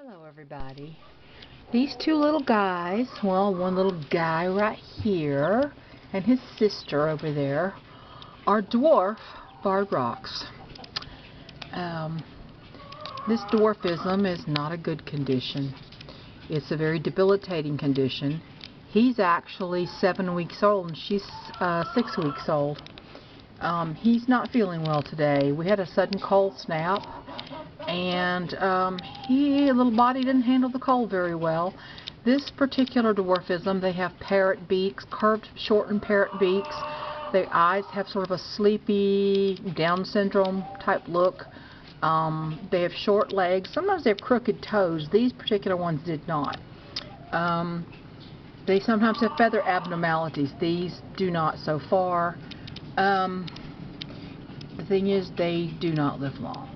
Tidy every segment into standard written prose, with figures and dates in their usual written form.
Hello everybody. These two little guys, well, one little guy right here and his sister over there are dwarf barred rocks. This dwarfism is not a good condition. It's a very debilitating condition. He's actually 7 weeks old and she's 6 weeks old. He's not feeling well today. We had a sudden cold snap, and his little body didn't handle the cold very well. This particular dwarfism, they have parrot beaks, curved, shortened parrot beaks. Their eyes have sort of a sleepy Down syndrome type look. They have short legs. Sometimes they have crooked toes. These particular ones did not. They sometimes have feather abnormalities. These do not so far. The thing is, they do not live long.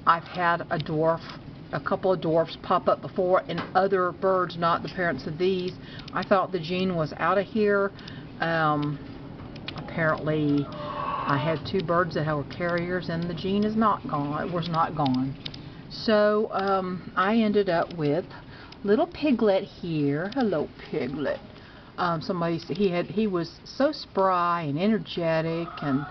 I've had a couple of dwarfs pop up before, and other birds, not the parents of these. I thought the gene was out of here. Apparently, I had two birds that were carriers, and the gene is not gone. It was not gone. So I ended up with little Piglet here. Hello, Piglet. Somebody said he was so spry and energetic, and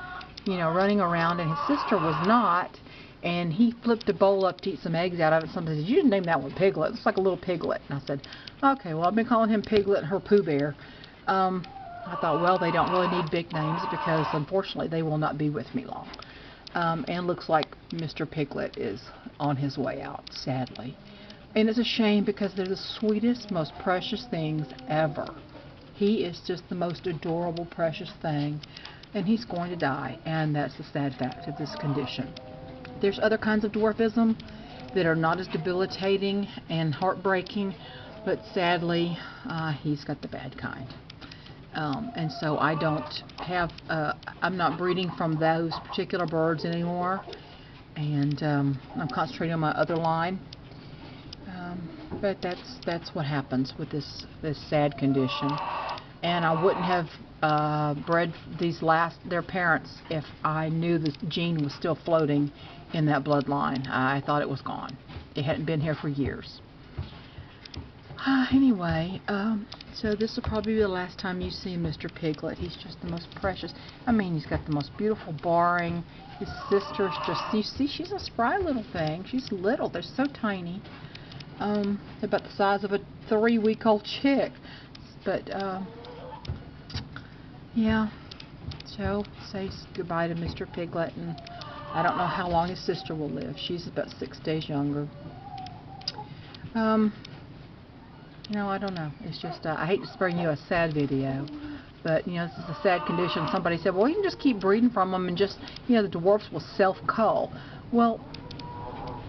running around, and his sister was not. And he flipped a bowl up to eat some eggs out of it. Somebody said, "You didn't name that one Piglet. It's like a little piglet." And I said, "Okay, well, I've been calling him Piglet and her Pooh-bear." I thought, well, they don't really need big names because, unfortunately, they will not be with me long. And looks like Mr. Piglet is on his way out, sadly. And it's a shame because they're the sweetest, most precious things ever. He is just the most adorable, precious thing. And he's going to die. And that's the sad fact of this condition. There's other kinds of dwarfism that are not as debilitating and heartbreaking, but sadly, he's got the bad kind. And so I don't have, I'm not breeding from those particular birds anymore, and I'm concentrating on my other line. But that's what happens with this sad condition. And I wouldn't have bred their parents if I knew the gene was still floating in that bloodline. I thought it was gone. It hadn't been here for years. Anyway, so this will probably be the last time you see Mr. Piglet. He's just the most precious. I mean, he's got the most beautiful barring. His sister's just, you see, she's a spry little thing. She's little. They're so tiny. About the size of a 3-week-old chick. But, yeah. So, say goodbye to Mr. Piglet, and I don't know how long his sister will live. She's about 6 days younger. I don't know. It's just, I hate to bring you a sad video, but, this is a sad condition. Somebody said, well, you can just keep breeding from them and just, the dwarfs will self-cull. Well,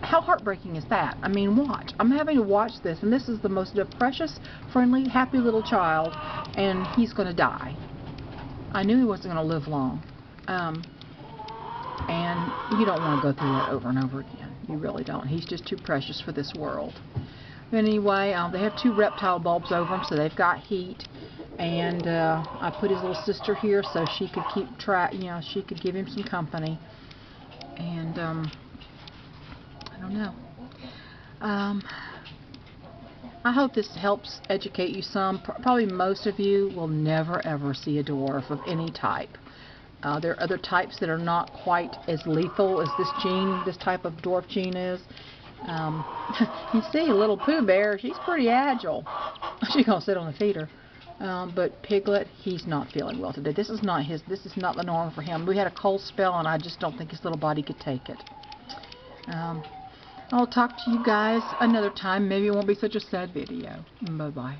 how heartbreaking is that? I mean, watch. I'm having to watch this, and this is the most precious, friendly, happy little child, and he's going to die. I knew he wasn't going to live long. And you don't want to go through that over and over again. You really don't. He's just too precious for this world. Anyway, they have 2 reptile bulbs over them, so they've got heat. And I put his little sister here so she could keep track, she could give him some company. And I don't know. I hope this helps educate you some. Probably most of you will never ever see a dwarf of any type. There are other types that are not quite as lethal as this type of dwarf gene is. You see, little Pooh-bear, she's pretty agile. She's gonna sit on the feeder. But Piglet, he's not feeling well today. This is not the norm for him. We had a cold spell, and I just don't think his little body could take it. I'll talk to you guys another time. Maybe it won't be such a sad video. Bye-bye.